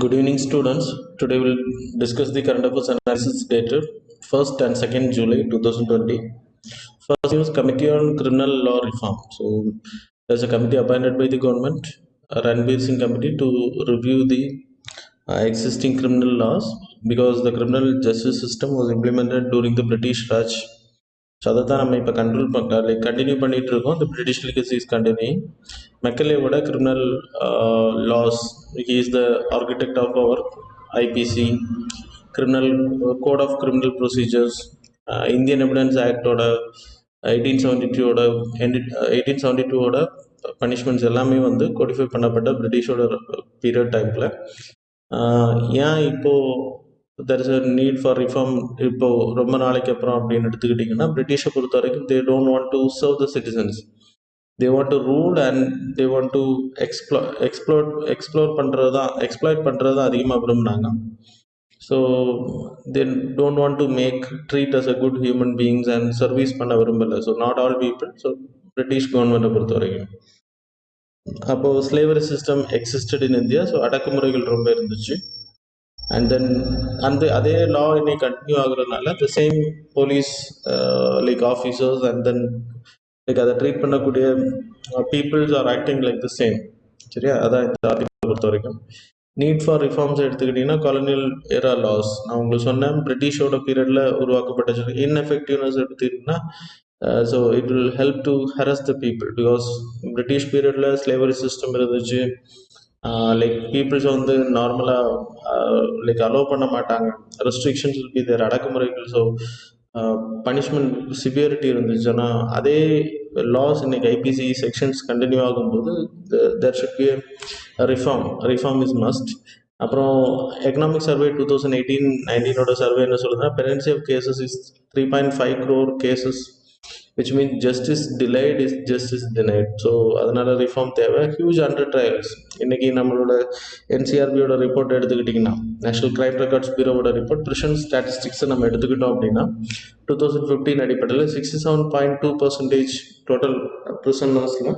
Good evening, students. Today we'll discuss the current affairs analysis dated 1st and 2nd July 2020. First is Committee on Criminal Law Reform. So, there's a committee appointed by the government, a Ranbir Singh committee, to review the existing criminal laws because the criminal justice system was implemented during the British Raj. So அதை தான் நம்ம இப்போ continue பண்ணிட்டு இருக்கோம். இந்த British legacy is continuing. மெக்கலேவோட criminal laws, he is the architect of our IPC, criminal code of criminal procedures, Indian evidence ஆக்டோட 1872ஓட 1872ஓட பனிஷ்மெண்ட்ஸ் எல்லாமே வந்து கோடிஃபை பண்ணப்பட்ட பிரிட்டிஷோட பீரியட் டைமில். ஏன் இப்போது there is a need for reform இப்போ ரொம்ப நாளைக்கு அப்புறம் அப்படின்னு எடுத்துக்கிட்டிங்கன்னா, பிரிட்டிஷை பொறுத்த வரைக்கும் they don't want to serve the citizens, they want to rule and they want to explore பண்ணுறது தான் அதிகமாக விரும்பினாங்க. So they don't want to treat us a good human beings and service பண்ண விரும்பலை. So not all people. So British கவர்மெண்ட்டை பொறுத்த வரைக்கும் அப்போது slavery system existed in India. So அடக்குமுறைகள் ரொம்ப இருந்துச்சு. அண்ட் தென் அதே லா இன்னைக்கு கண்டினியூ ஆகுறதுனால the same police like officers and then like அதை ட்ரீட் பண்ணக்கூடிய peoples are acting like the same. சரியா? அதான் இந்த ஆர்டிகல் பொறுத்த வரைக்கும். நீட் ஃபார் ரிஃபார்ம்ஸ் எடுத்துக்கிட்டிங்கன்னா, காலனியல் ஏரா லாஸ் நான் உங்களுக்கு சொன்னேன், பிரிட்டிஷோட பீரியடில் உருவாக்கப்பட்ட இன்எஃபெக்டிவ்னஸ் எடுத்துக்கிட்டிங்கன்னா, so it will help to harass the people because British பீரியடில் ஸ்லேவரி சிஸ்டம் இருந்துச்சு. லைக் பீப்புள்ஸ் வந்து நார்மலாக லைக் அலோவ் பண்ண மாட்டாங்க, ரெஸ்ட்ரிக்ஷன்ஸ் வில் பி தேர், அடக்குமுறைகள். ஸோ பனிஷ்மெண்ட் சிவியரிட்டி இருந்துச்சு. ஆனால் அதே லாஸ் இன்னைக்கு ஐபிசி செக்ஷன்ஸ் கண்டினியூ ஆகும்போது there should be reform is must. அப்புறம் எக்கனாமிக் சர்வே 2018-19 சர்வே என்ன சொல்லுதுன்னா, penalty of cases is 3.5 crore cases, which means justice delayed is justice denied. So அதனால ரிஃபார்ம் தேவை. Huge under trials. இன்னைக்கு நம்மளோட என்சிஆர்பியோட ரிப்போர்ட் எடுத்துக்கிட்டிங்கன்னா, நேஷனல் கிரைம் ரெக்கார்ட்ஸ் பியூரோட ரிப்போர்ட், ப்ரிசன் ஸ்டாட்டிஸ்டிக்ஸை நம்ம எடுத்துக்கிட்டோம் அப்படின்னா 2015 அடிப்படையில் 67.2% டோட்டல் ப்ரிசனர்ஸில்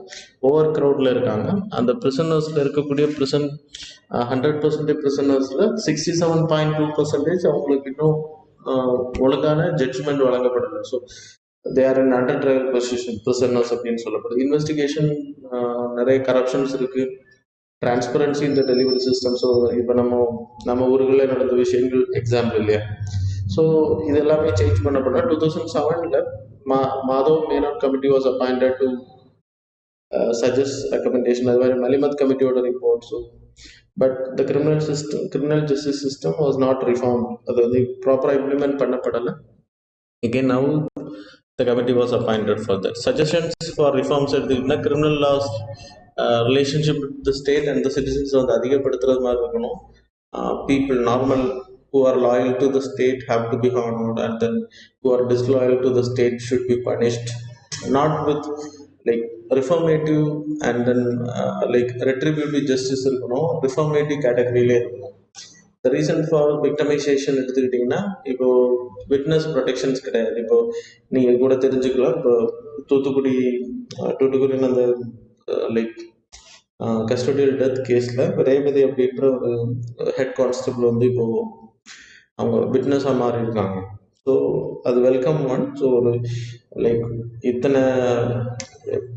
ஓவர் க்ரௌடில் இருக்காங்க. அந்த ப்ரிசனர்ஸில் இருக்கக்கூடிய 100% ப்ரிசனர்ஸில் 67.2% அவங்களுக்கு இன்னும் ஒழுங்கான ஜட்ஜ்மெண்ட் வழங்கப்படலை. So they are in under trial position prisoners அப்படின்னு சொல்லப்படுது. இன்வெஸ்டிகேஷன் நிறைய கரப்ஷன்ஸ் இருக்குது, டிரான்ஸ்பரன்சி இந்த டெலிவரி சிஸ்டம். ஸோ இப்போ நம்ம ஊர்களில் நடந்த விஷயங்கள் எக்ஸாம்பிள் இல்லையா? ஸோ இது எல்லாமே சேஞ்ச் பண்ணப்பட 2007 Madhav Menon committee was appointed to suggest recommendation. அது மாதிரி மலிமத் கமிட்டியோட report. So but the criminal justice system was not reform. அது வந்து ப்ராப்பராக இம்ப்ளிமெண்ட் பண்ணப்படலை. Again, now the committee was appointed for that. Suggestions for reforms எடுத்துக்கிட்டா, criminal laws relationship with the state and the citizens வந்து அதிகப்படுத்துறது மாதிரி இருக்கணும். People normal who are loyal to the state have to be honored, and then who are disloyal to the state should be punished, not with like reformative and then like retributive justice இருக்கணும், reformative கேட்டகரியிலே இருக்கணும். The reason for விக்டமைசேஷன் எடுத்துக்கிட்டிங்கன்னா, இப்போது witness protections கிடையாது. இப்போது நீங்கள் கூட தெரிஞ்சுக்கலாம், இப்போ தூத்துக்குடின்னு அந்த லைக் கஸ்டோடியல் டெத் கேஸில் ரேவதி அப்படின்ற ஒரு ஹெட் கான்ஸ்டபிள் வந்து இப்போது அவங்க விட்னஸாக மாறி இருக்காங்க. ஸோ அது வெல்கம் ஒன். ஸோ ஒரு லைக் இத்தனை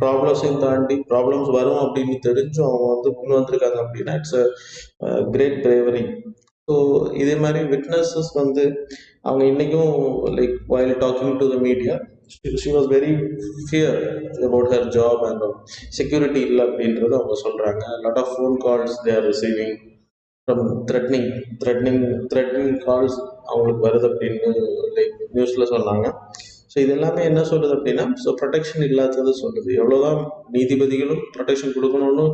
ப்ராப்ளம்ஸையும் தாண்டி ப்ராப்ளம்ஸ் வரும் அப்படின்னு தெரிஞ்சும் அவங்க வந்து முன் வந்திருக்காங்க அப்படின்னா it's a great bravery. So இதே மாதிரி விட்னஸஸ் வந்து அவங்க இன்றைக்கும் like while talking to the media, she was very fear about her job and security இல்லை அப்படின்றது அவங்க சொல்கிறாங்க. Lot of phone calls they are receiving from threatening calls அவங்களுக்கு வருது அப்படின்னு லைக் நியூஸில் சொன்னாங்க. ஸோ இது எல்லாமே என்ன சொல்லுது அப்படின்னா, ஸோ ப்ரொடெக்ஷன் இல்லாதது சொல்லுது. எவ்வளோதான் நீதிபதிகளும் ப்ரொடெக்ஷன் கொடுக்கணும்னு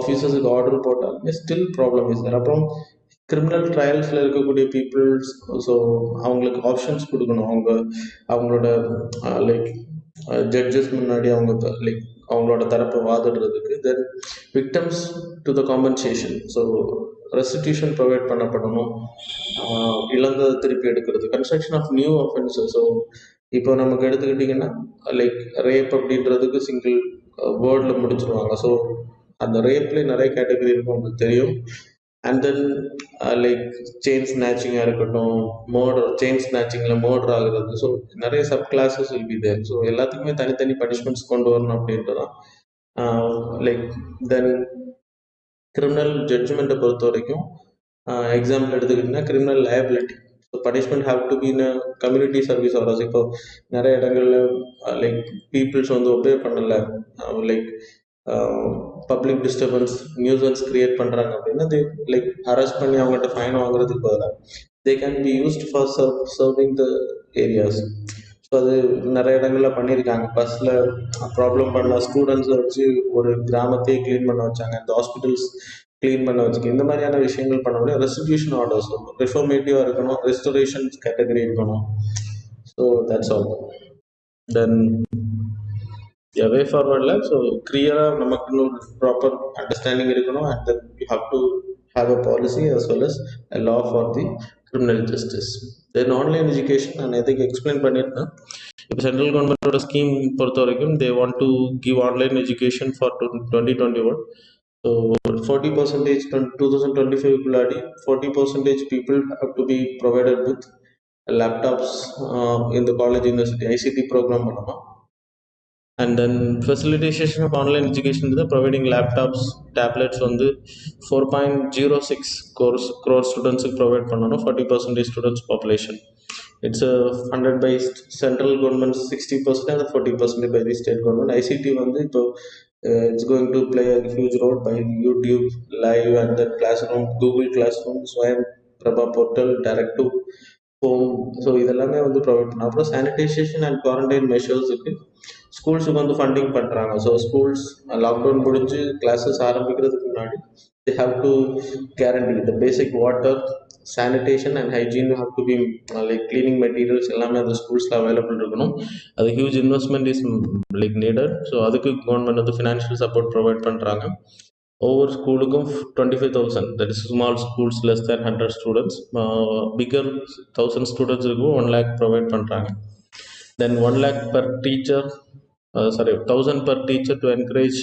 ஆஃபீஸர்ஸுக்கு ஆர்டர் போட்டாலுமே ஸ்டில் ப்ராப்ளம் இஸ் தேர். அப்புறம் கிரிமினல் ட்ரையல்ஸில் இருக்கக்கூடிய பீப்புள்ஸ், ஸோ அவங்களுக்கு ஆப்ஷன்ஸ் கொடுக்கணும். அவங்களோட லைக் ஜட்ஜஸ் முன்னாடி அவங்க லைக் அவங்களோட தரப்பை வாதிடுறதுக்கு. Then victims to the compensation, so restitution provide பண்ணப்படணும், இழந்ததை திருப்பி எடுக்கிறது, construction of new offences. So இப்போ நமக்கு எடுத்துக்கிட்டிங்கன்னா லைக் ரேப் அப்படின்றதுக்கு சிங்கிள் வேர்டில் முடிச்சிருவாங்க. ஸோ அந்த ரேப்லேயே நிறைய கேட்டகரி இருக்கும், உங்களுக்கு தெரியும். அண்ட் தென் லைக் செயின் ஸ்நாச்சிங்காக இருக்கட்டும், செயின் ஸ்நாச்சிங்கில் மர்டர் ஆகுறது. ஸோ நிறைய sub classes will be there. So எல்லாத்துக்குமே தனித்தனி பனிஷ்மெண்ட்ஸ் கொண்டு வரணும் அப்படின்றதான். லைக் தென் கிரிமினல் ஜட்ஜ்மெண்ட்டை பொறுத்த வரைக்கும் எக்ஸாம்பிள் எடுத்துக்கிட்டிங்கன்னா criminal liability. So punishment have to be in community service orders. இப்போ நிறைய இடங்கள்ல லைக் பீப்புள்ஸ் வந்து ஒபே பண்ணலை, like public disturbance nuisance create பண்ணுறாங்க அப்படின்னா லைக் அரெஸ்ட் பண்ணி அவங்கள்ட்ட ஃபைன் வாங்குறதுக்கு பதிலாக they can be used for serving the areas. So அது நிறைய இடங்களில் பண்ணியிருக்காங்க. பஸ்ஸில் ப்ராப்ளம் பண்ண ஸ்டூடெண்ட்ஸை வச்சு ஒரு கிராமத்தையே க்ளீன் பண்ண வச்சாங்க, இந்த ஹாஸ்பிட்டல்ஸ் க்ளீன் பண்ண வச்சுக்க. இந்த மாதிரியான விஷயங்கள் பண்ண முடியும். ரெஸ்டிடியூஷன் ஆர்டர்ஸ் ரிஃபர்மேட்டிவாக இருக்கணும், ரெஸ்டோரேஷன் கேட்டகரி இருக்கணும். So that's all. Then way ஃபார்வர்டில் ஸோ கிளியராக நமக்கு ஒரு ப்ராப்பர் அண்டர்ஸ்டாண்டிங் இருக்கணும். And then you have to have a policy as well as a law for the criminal justice. Then online education நான் எதுக்கு எக்ஸ்பிளைன் பண்ணியிருந்தேன். இப்போ சென்ட்ரல் கவர்மெண்ட்டோட ஸ்கீம் பொறுத்த வரைக்கும் தே want to give online education for 2021. So 40% 2025 குள்ளாடி 40% people have to be provided with laptops in the college university ICT program பண்ணலாம். And then facilitation of online education is providing laptops, tablets வந்து 4.06 crore students provide பண்ணணும், 40% students population. It's a funded by central government 60% and 40% by the state government. ICT வந்து இப்போ it's going to play a huge role by YouTube live and then classroom, Google Classroom, Swayam Prabha portal, direct to home. So இதெல்லாமே வந்து provide பண்ணலாம். அப்புறம் sanitisation and quarantine மெஷர்ஸுக்கு ஸ்கூல்ஸுக்கு வந்து funding பண்ணுறாங்க. So schools lockdown முடிஞ்சு classes ஆரம்பிக்கிறதுக்கு முன்னாடி they have to guarantee the basic water, sanitation and hygiene have to be like cleaning materials எல்லாமே அந்த ஸ்கூல்ஸில் அவைலபிள் இருக்கணும். அது huge investment is like needed. So அதுக்கு கவர்மெண்ட் வந்து ஃபினான்ஷியல் சப்போர்ட் ப்ரொவைட் பண்ணுறாங்க. ஒவ்வொரு ஸ்கூலுக்கும் 25,000, that is small schools less than 100 students, bigger 1000 students இருக்கும் 1 lakh ப்ரொவைட் பண்ணுறாங்க. Then 1 lakh per teacher, 1000 per teacher to encourage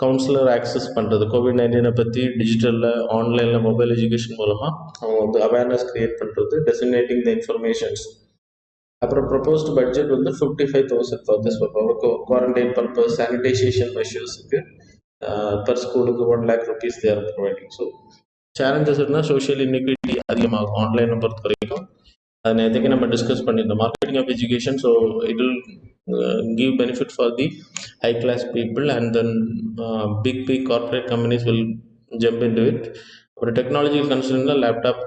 counsellor access பண்ணுறது. COVID-19 பற்றி டிஜிட்டலில் ஆன்லைனில் மொபைல் எஜுகேஷன் மூலமாக அவங்க வந்து அவேர்னஸ் கிரியேட் பண்ணுறது, டெசிக்னேட்டிங் த இன்ஃபர்மேஷன்ஸ். அப்புறம் ப்ரொபோஸ்ட் பட்ஜெட் வந்து 55,000 for this quarantine purpose, sanitisation மெஷர்ஸுக்கு பர் ஸ்கூலுக்கு 1 lakh rupees they are providing. So challenges இருந்தால் சோஷியல் இன்இக்விட்டி அதிகமாகும் ஆன்லைனை பொறுத்த வரைக்கும். அதை நேற்றுக்கு நம்ம டிஸ்கஸ் பண்ணியிருந்தோம். Marketing of education, so it will give benefit for the high class people and then big corporate companies will jump into it. ஒரு டெக்னாலஜிக்கல் கன்சர்னில் லேப்டாப்,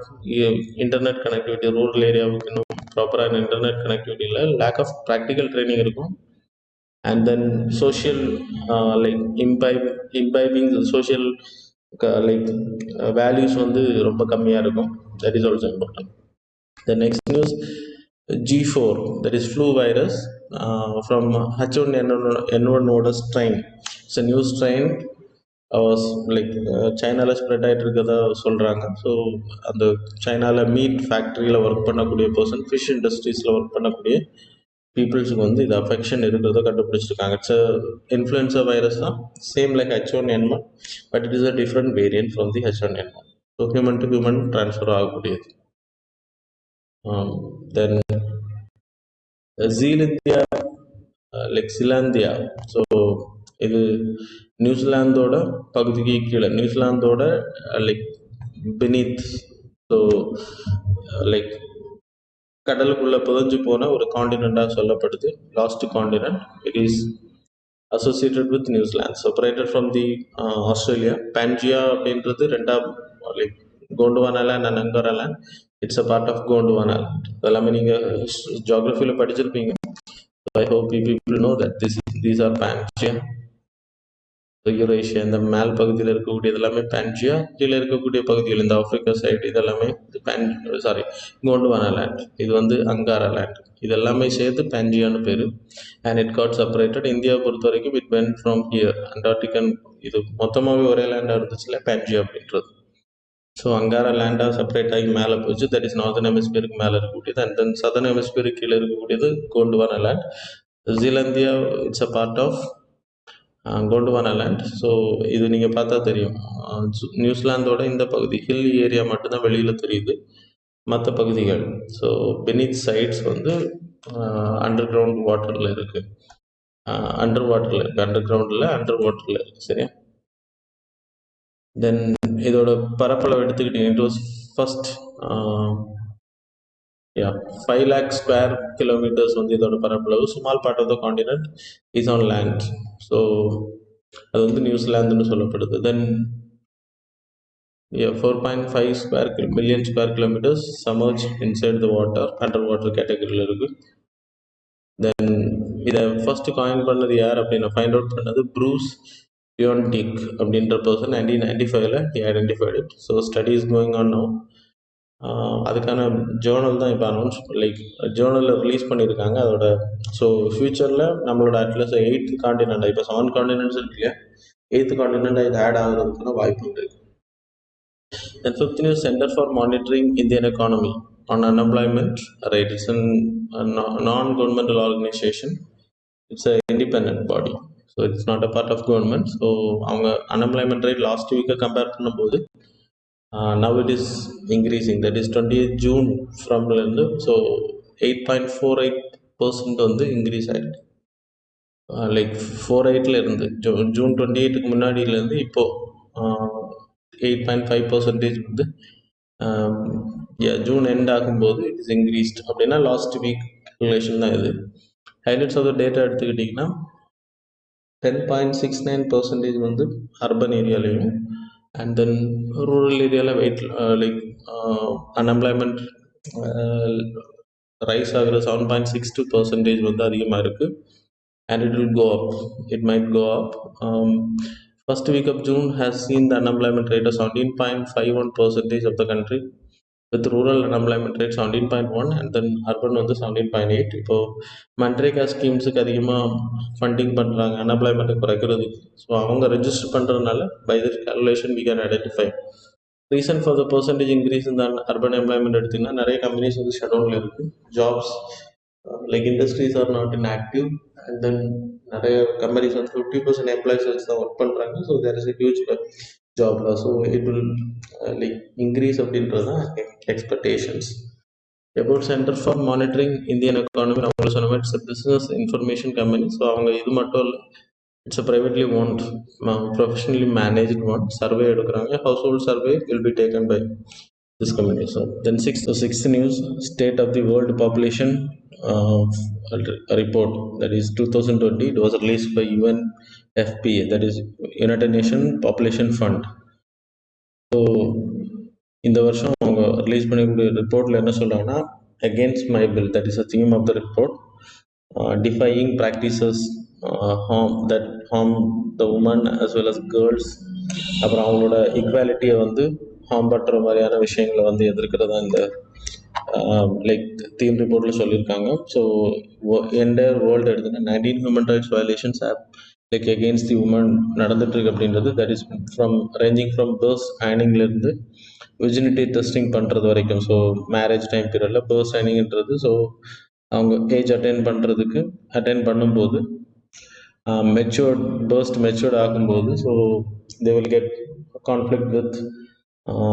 இன்டர்நெட் கனெக்டிவிட்டி, ரூரல் ஏரியாவுக்கு இன்னும் ப்ராப்பரான இன்டர்நெட் கனெக்டிவிட்டியில் லேக் ஆஃப் ப்ராக்டிக்கல் ட்ரைனிங் இருக்கும். And then social like imbibing social like values வந்து ரொம்ப கம்மியாக இருக்கும். That is also important. The next news, G4, that is flu virus from H1N1 strain. It's a new strain. Like சைனாவில் spread ஆகிட்டு இருக்கிறதா சொல்கிறாங்க. So அந்த சைனாவில் மீட் ஃபேக்ட்ரியில் ஒர்க் பண்ணக்கூடிய பர்சன், ஃபிஷ் இண்டஸ்ட்ரீஸில் ஒர்க் பண்ணக்கூடிய பீப்புள்ஸுக்கு வந்து இது அஃபெக்ஷன் இருக்கிறத கண்டுபிடிச்சிருக்காங்க. இட்ஸ் இன்ஃப்ளூயன்சா வைரஸ் தான், same like H1N1, but it is a different variant from the H1N1. So human to human transfer ஆகக்கூடியது. Then ZEALANDIA, like ZEALANDIA. So இது நியூசிலாந்தோட பகுதிக்கு கீழே, நியூசிலாந்தோட லைக் பெனீத், ஸோ லைக் கடலுக்குள்ள புதஞ்சு போன ஒரு காண்டினெண்டாக சொல்லப்படுது. Lost continent. It is associated with New Zealand, separated from the Australia. Pangaea அப்படின்றது ரெண்டாம் like Gondwana land and Angara land. It's a part of Gondwana land. அதெல்லாமே நீங்கள் ஜியாகிரஃபியில் படிச்சிருப்பீங்க. I hope people know that these are Pangaea. Eurasia இந்த மேல் பகுதியில் இருக்கக்கூடிய இதெல்லாமே பேன்ஜியா, கீழே இருக்கக்கூடிய பகுதிகள் இந்த ஆப்பிரிக்கா சைடு இதெல்லாமே கோண்டுவானா லேண்ட். இது வந்து அங்காரா லேண்ட். இது எல்லாமே சேர்த்து பேன்ஜியான்னு பேர். And it got separated. இந்தியாவை பொறுத்த வரைக்கும் இட் வென்ட் ஃப்ரம் ஹியர் அண்டார்டிகன், இது மொத்தமாகவே ஒரே லேண்டாக இருந்துச்சுல பேன்ஜியா அப்படின்றது. ஸோ அங்காரா லேண்டாக செப்பரேட் ஆகி மேலே போச்சு. தட் இஸ் நார்தன் ஹெமிஸ்பியருக்கு மேலே இருக்கக்கூடியது. அண்ட் தென் சதர்ன் ஹெமிஸ்பியருக்கு கீழே இருக்கக்கூடியது Gondwana land. ZEALANDIA, it's a part of Gondwanaland. So இது நீங்கள் பார்த்தா தெரியும், நியூசிலாந்தோட இந்த பகுதி ஹில் ஏரியா மட்டும்தான் வெளியில் தெரியுது, மற்ற பகுதிகள். ஸோ பெனித் சைட்ஸ் வந்து அண்டர் கிரவுண்ட் வாட்டரில் இருக்குது, அண்டர் வாட்டரில் இருக்குது, அண்டர் கிரவுண்டில் அண்டர் வாட்டரில் இருக்குது. சரியா? தென் இதோட பரப்பளவு எடுத்துக்கிட்டீங்க, it was first 5 lakh square kilometers வந்து இதோட பரப்பளவு. Small part of the continent is on land. So அது வந்து நியூசிலாந்துன்னு சொல்லப்படுது. Then 4.5 million square kilometers submerged inside the water, under water கேட்டகரியில் இருக்குது. தென் இதை ஃபர்ஸ்ட் காயின் பண்ணது யார் அப்படின்னா, ஃபைண்ட் அவுட் பண்ணது ப்ரூஸ் பியோன்டிக் அப்படின்ற பர்சன் 1995ல் he identified it. So study is going on now. அதுக்கான ஜேர்னல் தான் இப்போ அனௌன்ஸ், லைக் ஜேர்னலில் ரிலீஸ் பண்ணியிருக்காங்க அதோட. ஸோ ஃப்யூச்சரில் நம்மளோட அட்லஸ் 8th காண்டினென்ட், இப்போ 7 காண்டினென்ட்ஸ் இருக்கு இல்லையா, 8th காண்டினென்ட் இது ஆட் ஆகுறதுக்கான வாய்ப்பு இருக்குது. And 5th news, Center for Monitoring Indian Economy on Unemployment Rate. It's a non-governmental organization. It's an independent body. So it's not a part of government. So அவங்க unemployment rate last week compare பண்ணும்போது now it is increasing. That is 28th June from இருந்து. So 8.48% வந்து increase ஆகிருக்கு. Like 48ல் இருந்து June 28க்கு முன்னாடியிலேருந்து இப்போது 8.5% வந்து June end ஆகும்போது it is increased. அப்படின்னா லாஸ்ட் வீக் ரிலேஷன் தான் இது. ஹைலைட்ஸ் ஆஃப் த டேட்டா எடுத்துக்கிட்டிங்கன்னா 10.69% வந்து அர்பன் ஏரியாலையும், அண்ட் தென் ரூரல் ஏரியாவில் லைக் அன்எம்ப்ளாய்மெண்ட் ரைஸ் ஆகிற 7.62% வந்து அதிகமாக இருக்குது. And it will go up, it might go up. First week of June has seen the unemployment rate of 17.51% of the country, with rural unemployment rate 17.1 and then urban வந்து 17.8. இப்போ மன்ரேகா ஸ்கீம்ஸுக்கு அதிகமாக funding பண்ணுறாங்க அன்எம்ப்ளாய்மெண்ட்டை குறைக்கிறதுக்கு. So அவங்க register பண்ணுறதுனால by this calculation we can identify. Reason for the percentage increase இந்த urban employment எடுத்திங்கன்னா, நிறைய கம்பெனிஸ் வந்து ஷட் டவுனில் இருக்குது, jobs like industries are not in active, and then நிறைய கம்பெனிஸ் வந்து 50% எம்ப்ளாயிஸ் வச்சு தான் ஒர்க் பண்ணுறாங்க. So there is a huge job loss. So it will like increase அப்படின்றது தான் expectations. About centre for monitoring Indian economy, அவங்க சொன்ன மாதிரி it's a business information company. So அவங்க இது மட்டும் இல்லை, it's a privately owned professionally managed one. Survey எடுக்கிறாங்க, household survey will be taken by this company. So then sixth news, state of the world population report, that is 2020. It was released by UNFPA, that is United Nations Population Fund. So இந்த வருஷம் அவங்க release பண்ணக்கூடிய ரிப்போர்ட்டில் என்ன சொல்கிறாங்கன்னா, against my will, that is a theme of the report, defying practices that harm the women as well as girls. அப்புறம் அவங்களோட ஈக்வாலிட்டியை வந்து ஹார்ம் பண்ணுற மாதிரியான விஷயங்களை வந்து எதிர்க்கிறதா இந்த லைக் தீம் ரிப்போர்ட்டில் சொல்லியிருக்காங்க. ஸோ என்டையர் வேர்ல்டு எடுத்துன்னா 19 human rights violations like against the women நடந்துட்டுருக்கு அப்படின்றது. That is from ranging from purse ஸ்கேனிங்லேருந்து விர்ஜினிட்டி டெஸ்டிங் பண்ணுறது வரைக்கும். ஸோ மேரேஜ் டைம் பீரியடில் பர்ஸ் ஸ்கேனிங்கிறது, ஸோ அவங்க ஏஜ் அட்டைன் பண்ணும்போது மெச்சூர்ட் ஆகும்போது, so they will get conflict with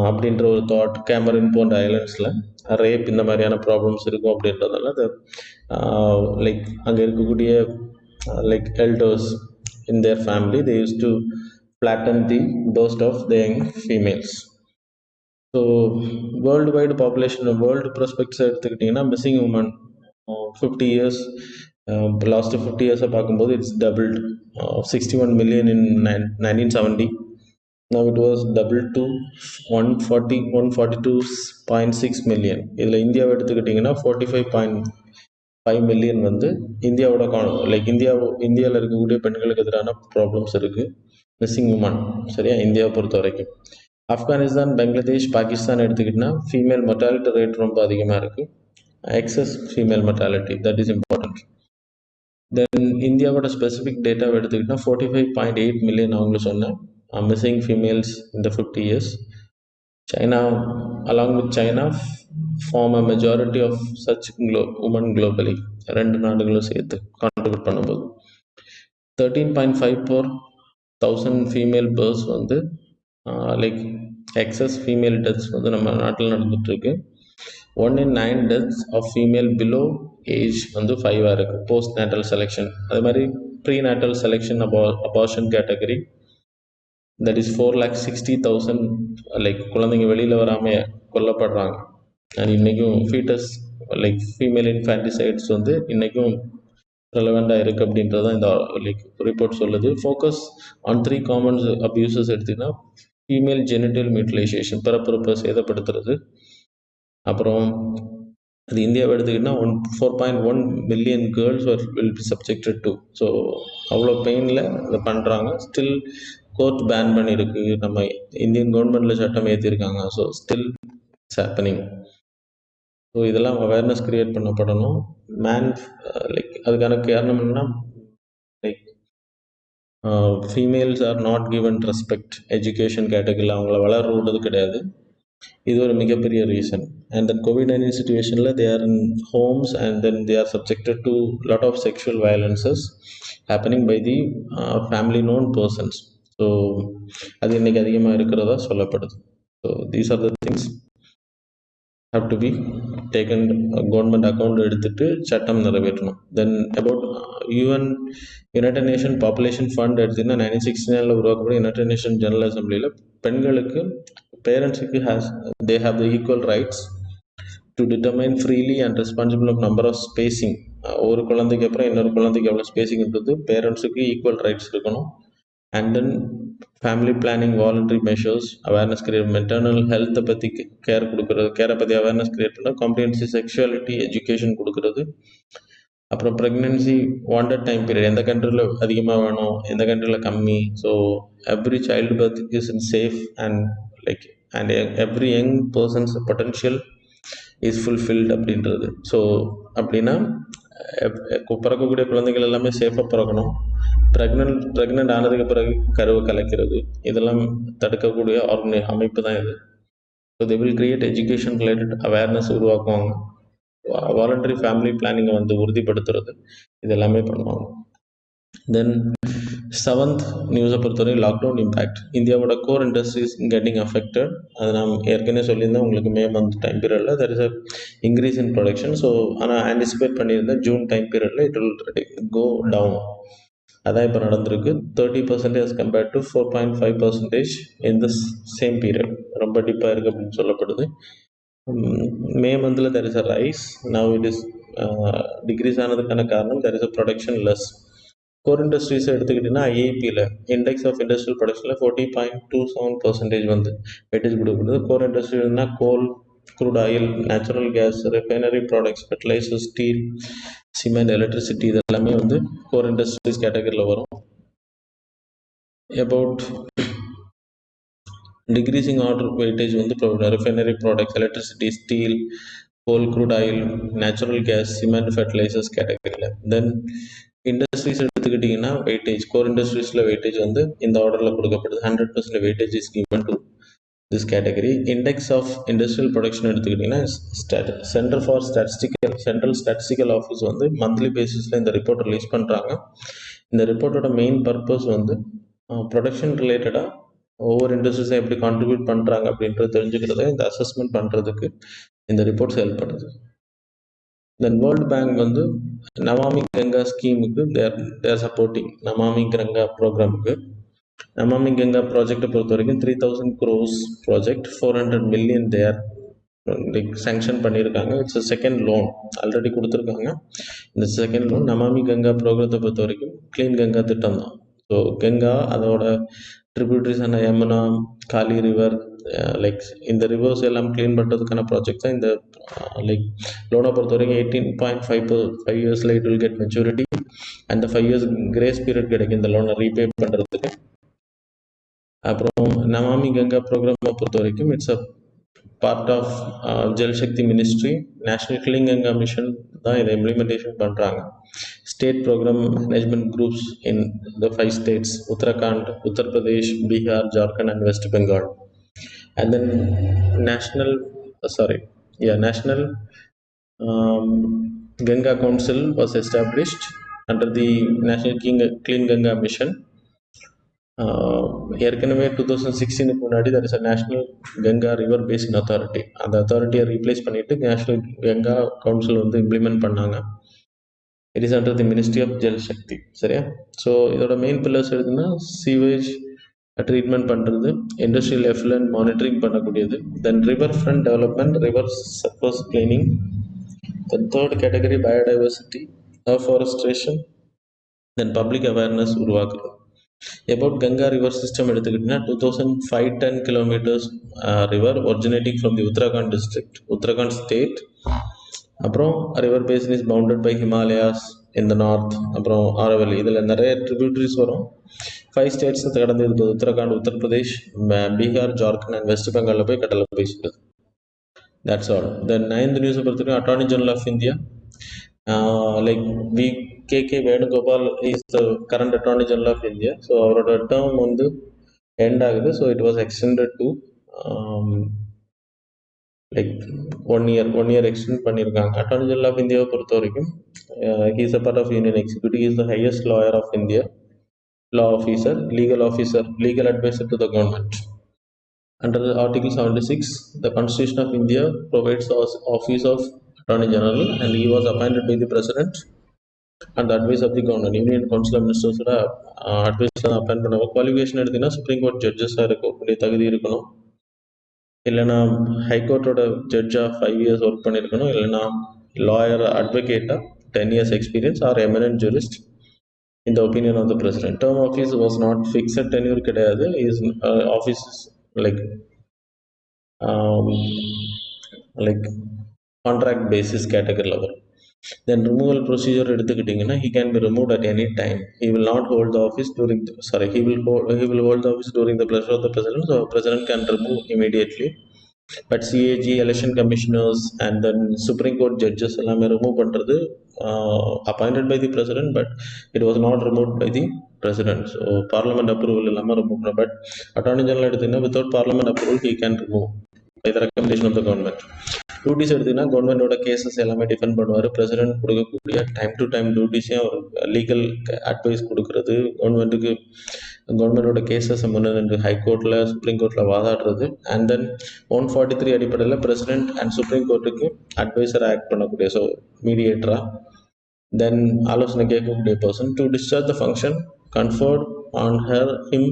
அப்படின்ற ஒரு தாட். கேமரன் போன்ற ஐலண்ட்ஸில் ரேப் இந்த மாதிரியான ப்ராப்ளம்ஸ் இருக்கும் அப்படின்றதால அது லைக் அங்கே இருக்கக்கூடிய like elders in their family they use to flatten the burst of the young females. So world wide population world prospects எடுத்துக்கிட்டிங்கன்னா, missing women 50 years last 50 years பார்க்கும்போது it's doubled. 61 million in 1970. Now it was doubled to 142.6 million. இதில் இந்தியாவை எடுத்துக்கிட்டிங்கன்னா 45.5 million வந்து இந்தியாவோட like இந்தியாவில் இருக்கக்கூடிய பெண்களுக்கு எதிரான ப்ராப்ளம்ஸ் இருக்குது, மிஸ்ஸிங் உமன். சரியா? இந்தியாவை பொறுத்த வரைக்கும். ஆப்கானிஸ்தான், பங்களாதேஷ், பாகிஸ்தான் எடுத்துக்கிட்டிங்கன்னா ஃபீமேல் மொர்டாலிட்டி ரேட் ரொம்ப அதிகமாக இருக்குது, excess female mortality, that is important. Then இந்தியாவோட ஸ்பெசிஃபிக் டேட்டாவை எடுத்துக்கிட்டால் 45.8 million அவங்க சொன்னேன் missing females in the 50 years. China, along with China, form a majority of such women globally. ரெண்டு நாடுகளும் சேர்த்து கான்ட்ரிபியூட் பண்ணும்போது 13.5 per 1000 female births வந்து லைக் எக்ஸஸ் ஃபீமேல் டெத்ஸ் வந்து நம்ம நாட்டில் நடந்துகிட்ருக்கு. 1 in 9 deaths of female below age வந்து 5 இருக்குது போஸ்ட் நேட்டல் செலெக்ஷன். அது மாதிரி pre natal selection abortion category that is 4,60,000 like குழந்தைங்க வெளியில் வராமல் கொல்லப்படுறாங்க. அண்ட் இன்றைக்கும் ஃபீட்டஸ் லைக் ஃபீமேல் இன்ஃபான்டிசைட்ஸ் வந்து இன்றைக்கும் ரெலவெண்ட்டாக இருக்குது அப்படின்றது தான் இந்த லைக் ரிப்போர்ட் சொல்லுது. ஃபோக்கஸ் ஆன் 3 காமன் அப்யூசஸ் எடுத்திங்கன்னா ஃபீமேல் ஜெனிட்டல் மியூட்டிலைசேஷன், பிறப்புறுப்பை சேதப்படுத்துறது. அப்புறம் அது இந்தியாவை எடுத்துக்கிட்டா 4.1 million girls will be subjected to. So அவ்வளோ பெயினில் இதை பண்ணுறாங்க. ஸ்டில் கோர்ட் பேன் பண்ணியிருக்கு. நம்ம இந்தியன் கவர்மெண்ட்டில் சட்டம் ஏற்றிருக்காங்க. So still it's happening. So இதெல்லாம் அவேர்னஸ் க்ரியேட் பண்ணப்படணும். லைக் அதுக்கான காரணம் என்னன்னா like females are not given respect education கேட்டகரியில் அவங்கள வளர விடுறது கிடையாது. இது ஒரு மிகப்பெரிய ரீசன். அண்ட் தென் COVID-19 சுச்சுவேஷனில் they are in homes and then they are subjected to lot of sexual violences happening by the family known persons. So அது இன்றைக்கி அதிகமாக இருக்கிறதா சொல்லப்படுது. So these are the things have to be taken government account எடுத்துட்டு சட்டம் நிறைவேற்றணும். Then about United Nation population fund எடுத்திங்கன்னா 1969 உருவாக்கப்பட்ட யுனைடெட் நேஷன் ஜெனரல் அசம்பிளியில் பெண்களுக்கு பேரண்ட்ஸுக்கு they have the equal rights to determine freely and responsible of number of spacing. ஒரு குழந்தைக்கு அப்புறம் இன்னொரு குழந்தைக்கு எவ்வளோ ஸ்பேசிங்ன்றது பேரண்ட்ஸுக்கு ஈக்குவல் ரைட்ஸ் இருக்கணும். And then family planning, voluntary measures, awareness create, maternal ஹெல்த்தை பற்றி கேரை பற்றி அவேர்னஸ் கிரியேட் பண்ண, காம்ப்ரிஹென்சிவ் செக்ஷுவாலிட்டி எஜுகேஷன் கொடுக்குறது. அப்புறம் ப்ரெக்னென்சி வாண்டட் டைம் பீரியட் எந்த கண்ட்ரியில் அதிகமாக வேணும், எந்த கண்ட்ரியில் கம்மி. So every child birth is in safe and like and every young persons potential is fulfilled அப்படின்றது. ஸோ அப்படின்னா பிறக்கக்கூடிய குழந்தைகள் எல்லாமே சேஃபாக பிறக்கணும். ப்ரெக்னென்ட் ஆனதுக்கு பிறகு கருவை கலைக்கிறது இதெல்லாம் தடுக்கக்கூடிய அமைப்பு தான் இது. So they will create education related awareness உருவாக்குவாங்க. வாலண்டரி ஃபேமிலி பிளானிங்கை வந்து உறுதிப்படுத்துறது இது எல்லாமே பண்ணுவாங்க. தென் 7th நியூஸை பொறுத்தவரை லாக்டவுன் இம்பேக்ட். இந்தியாவோட கோர் இண்டஸ்ட்ரீஸ் கெட்டிங் அஃபெக்டட். அது நான் ஏற்கனவே சொல்லியிருந்தேன் உங்களுக்கு. மே மந்த் டைம் பீரியடில் there is a increase in production. So ஆனால் ஆன்டிசிபேட் பண்ணியிருந்தேன் ஜூன் டைம் பீரியடில் இட் வில் கோ டவுன். அதான் இப்போ நடந்திருக்கு. 30% as compared to 4.5% in the same period. ரொம்ப டிப்பாக இருக்குது அப்படின்னு சொல்லப்படுது. மே மந்தில் there is a rise. Now it is decrease ஆனதுக்கான காரணம் there is a production less. Core இண்டஸ்ட்ரீஸை எடுத்துக்கிட்டிங்கன்னா ஐஏபியில் இண்டெக்ஸ் ஆஃப் இண்டஸ்ட்ரியல் ப்ரொடக்ஷனில் 40.27% வந்து வெயிட்டேஜ் கொடுக்கப்படுது. கோர் இண்டஸ்ட்ரினா coal, crude oil, natural gas, refinery products, fertiliser, steel, cement, electricity இது எல்லாமே வந்து கோர் இண்டஸ்ட்ரீஸ் கேட்டகரியில் வரும். அபவுட் டிக்ரீசிங் ஆர்டர் வெயிட்டேஜ் வந்து refinery products, electricity, steel, coal, crude oil, natural gas, cement, fertilisers கேட்டகரியில். தென் இண்டஸ்ட்ரீஸ் எடுத்துக்கிட்டிங்கன்னா weightage, core இண்டஸ்ட்ரீஸில் weightage வந்து இந்த ஆர்டரில் கொடுக்கப்படுது. 100% weightage is given to this category. Index of industrial production எடுத்துக்கிட்டிங்கன்னா சென்ட்ரல் ஸ்டாட்டிஸ்டிக்கல் ஆஃபீஸ் வந்து மந்த்லி பேசிஸில் இந்த ரிப்போர்ட் ரிலீஸ் பண்ணுறாங்க. இந்த ரிப்போர்ட்டோட மெயின் பர்பஸ் வந்து ப்ரொடக்ஷன் ரிலேட்டடாக ஒவ்வொரு இண்டஸ்ட்ரீஸை எப்படி கான்ட்ரிபியூட் பண்ணுறாங்க அப்படின்றது தெரிஞ்சுக்கிறத இந்த அசஸ்மெண்ட் பண்ணுறதுக்கு இந்த ரிப்போர்ட்ஸ் ஹெல்ப் பண்ணுது. தென் வேர்ல்டு பேங்க் வந்து நமாமி கங்கா ஸ்கீமுக்கு தேர் சப்போர்ட்டிங் நமாமி கங்கா ப்ரோக்ராமுக்கு. நமாமி கங்கா ப்ராஜெக்டை பொறுத்த வரைக்கும் 3,000 crores ப்ராஜெக்ட், 400 million தேர் லைக் சேங்ஷன் பண்ணியிருக்காங்க. இட்ஸ் செகண்ட் லோன் ஆல்ரெடி கொடுத்துருக்காங்க. இந்த செகண்ட் லோன் நமாமி கங்கா ப்ரோக்ராத்தை பொறுத்த வரைக்கும் க்ளீன் கங்கா திட்டம் தான். ஸோ கங்கா அதோட ட்ரிபியூட்டரிஸான யமுனா, காலி ரிவர் லைக் இந்த ரிவர்ஸ் எல்லாம் க்ளீன் பண்ணுறதுக்கான ப்ராஜெக்ட் தான் இந்த லைக் லோனை பொறுத்த வரைக்கும் 18.5 இயர்ஸில் இட் வில் கெட் மெச்சூரிட்டி. அந்த 5 years கிரேஸ் பீரியட் கிடைக்கும் இந்த லோனை ரீபே பண்ணுறதுக்கு. அப்புறம் நமாமி கங்கா ப்ரோக்ராமை பொறுத்த வரைக்கும் it's a part of Jal Shakti ministry. National clean Ganga mission தான் இதை இம்ப்ளிமெண்டேஷன் பண்ணுறாங்க. State programme management groups in the 5 states Uttarakhand, Uttar Pradesh, Bihar, Jharkhand and West Bengal. And then National Ganga Council was established under the National Clean Ganga Mission. ஏற்கனவே 2016 முன்னாடி there is a National Ganga River Basin Authority. அந்த அத்தாரிட்டியை replace பண்ணிட்டு national Ganga council வந்து implement பண்ணாங்க. It is under the ministry of Jal Shakti. சரியா? So இதோட main pillars எதுனா சீவேஜ் ட்ரீட்மெண்ட் பண்ணுறது, இண்டஸ்ட்ரியல் எஃப்லுவன்ட் மானிட்டரிங் பண்ணக்கூடியது, then river front development, river surface cleaning, then third category biodiversity, afforestation, then public awareness உருவாக்குறது. About Ganga river system எடுத்துக்கிட்டிங்கன்னா 2510 kilometres river originating from the Uttarakhand district, Uttarakhand state. அப்புறம் river basin is bounded by Himalayas in the north, அப்புறம் ஆரவல்லி, இதில் நிறைய tributaries வரும். 5 states கடந்து இருக்குது, Uttarakhand, Uttar Pradesh, Bihar, Jharkhand and west பெங்காலில் போய் கடலில் போய் சேருது. That's all. தென் 9th நியூஸை பொறுத்தவரைக்கும் attorney general of India like K Venugopal is the current attorney general of India. So அவரோட டேர்ம் வந்து எண்ட் ஆகுது. So it was extended to like one year extend பண்ணியிருக்காங்க. அட்டார்னி ஜெனரல் ஆஃப் இந்தியாவை பொறுத்த வரைக்கும் he is a part of union executive, is the highest lawyer of India, law officer, legal advisor to the government. Under Article 76, the Constitution of India provides the office of Attorney General, and he was appointed by the President and the advice of the government. Union Council of Ministers advice appoint பண்ண qualification எடுத்தீங்கன்னா supreme court ஜட்ஜஸாக இருக்கக்கூடிய தகுதி இருக்கணும், இல்லைன்னா ஹைகோர்ட்டோட ஜட்ஜாக 5 years work பண்ணியிருக்கணும், இல்லைன்னா lawyer அட்வொகேட்டாக 10 years experience or eminent jurist in the opinion of the president. Term office was not fixed tenure கிடையாது. His office is like contract basis category level. Then removal procedure எடுத்துக்கிட்டிங்கன்னா he can be removed at any time. He will not hold the office during he will hold the office during the pleasure of the president. So president can remove immediately. But CAG, election commissioners and then Supreme Court judges எல்லாமே remove பண்ணுறது appointed by the president, but it was not removed by the president. So parliament approval இல்லாமல் remove பண்ண. But attorney general எடுத்தீங்கன்னா without parliament approval he can remove by the recommendation of the government. Duties எடுத்தீங்கன்னா கவர்மெண்டோட cases எல்லாமே defend பண்ணுவார். President கொடுக்கக்கூடிய time to time டியூட்டிஸையும் அவர் லீகல் அட்வைஸ் கொடுக்கறது, கவர்மெண்டோட கேசஸ் முன்னே ஹைகோர்ட்டில் சுப்ரீம் கோர்ட்டில் வாதாடுறது, அண்ட் தென் 143 அடிப்படையில் பிரசிடென்ட் அண்ட் சுப்ரீம் கோர்ட்டுக்கு அட்வைசராக ஆக்ட் பண்ணக்கூடிய, ஸோ மீடியேட்டராக, தென் ஆலோசனை கேட்கக்கூடிய person to discharge the function conferred on him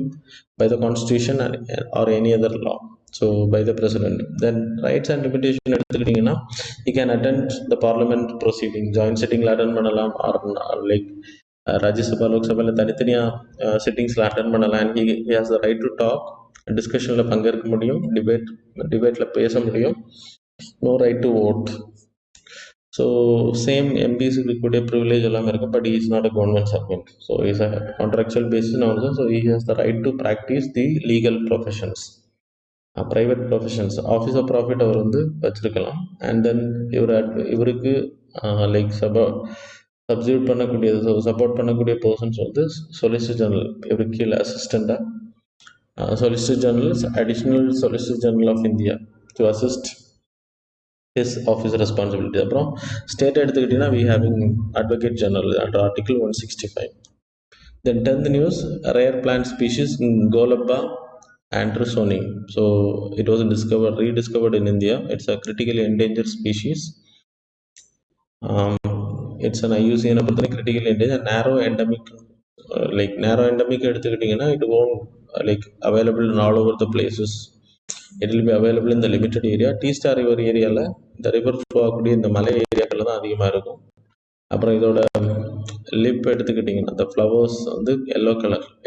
by the constitution or any other law, so by the president. Then rights and limitation எடுத்துக்கிட்டிங்கன்னா he can attend the parliament proceeding, joint sitting attend பண்ணலாம், or like Rajya Sabha லோக்சபாவில் தனித்தனியாக சிட்டிங்ஸில் attend பண்ணலாம். and he has the right to talk, டிஸ்கஷனில் பங்கேற்க முடியும், டிபேட்டில் பேச முடியும், no right to vote. So same MPs இருக்கக்கூடிய ப்ரிவிலேஜ் எல்லாமே இருக்கும், but is not a government servant. So is a contractual basis also. So he has the right to practise the legal professions, private professions. Office of profit அவர் வந்து வச்சிருக்கலாம். And தென் இவருக்கு like substitute பண்ணக்கூடியது, so support பண்ணக்கூடிய persons வந்து solicitor general, இவருக்கு கீழே அசிஸ்டண்டாக solicitor general, additional solicitor general of India to assist his office responsibility. அப்புறம் ஸ்டேட் எடுத்துக்கிட்டிங்கன்னா we having advocate general under article 165. Then 10th news, rare plant species in Golabba Andrewsoni. So it was rediscovered in India. It's a critically endangered species. It's an IUCN critically endangered, narrow endemic. Narrow endemic எடுத்துக்கிட்டிங்கன்னா it won't available in all over the places. It will be available in the limited area. T-Star River ஏரியாவில் இந்த river flow ஆகக்கூடிய இந்த மலை ஏரியாக்களில் தான் அதிகமாக இருக்கும். அப்புறம் இதோட லிப் எடுத்துக்கிட்டிங்கன்னா இந்த ஃப்ளவர்ஸ் வந்து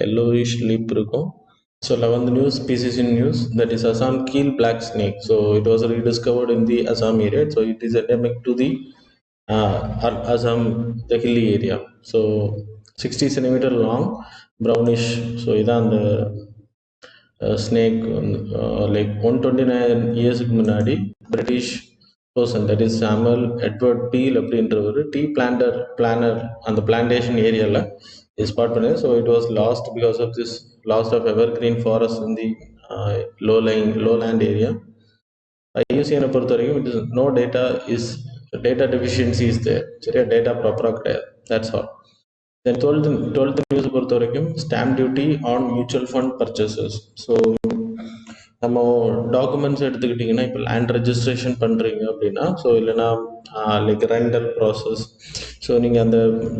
yellowish லிப் இருக்கும். So 11th news, species in news, that is Assam keel black snake. So it was rediscovered in the Assam area. So it is endemic to the Assam, the hilly area. So 60 centimeter long, brownish. So இதான் அந்த snake. Like 129 இயர்ஸுக்கு முன்னாடி British person, that is Samuel Edward Peal அப்படின்றவர் planner அந்த plantation ஏரியாவில் spot பண்ணது. So it was lost because of this lost of evergreen forest in the lowland area. ஐயூசிஎனை பொறுத்த வரைக்கும் it is no data deficiency is there. சரியா, data ப்ராப்பராக கிடையாது. That's all. Then twelfth news பொறுத்த வரைக்கும் stamp duty on mutual fund purchases. So நம்ம documents எடுத்துக்கிட்டிங்கன்னா இப்போ லேண்ட் ரெஜிஸ்ட்ரேஷன் பண்ணுறீங்க அப்படின்னா, ஸோ இல்லைனா லைக் ரெண்டல் ப்ராசஸ், ஸோ நீங்கள் அந்த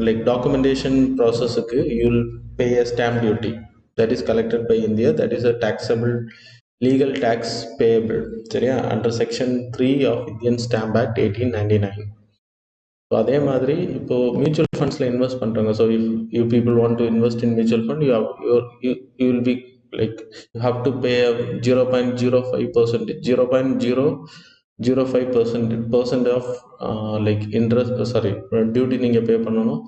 லைக் டாக்குமெண்டேஷன் ப்ராசஸுக்கு you will pay a stamp duty that is collected by India, that is a taxable legal tax payable, சரியா, under section 3 of Indian Stamp Act 1899. So அதே மாதிரி இப்போ mutual ஃபண்ட்ஸில் invest பண்ணுறாங்க. So if you people want to invest in mutual fund, you will be like you have to pay 0.05%, 0.005% of like interest, sorry, duty நீங்கள் pay பண்ணணும்.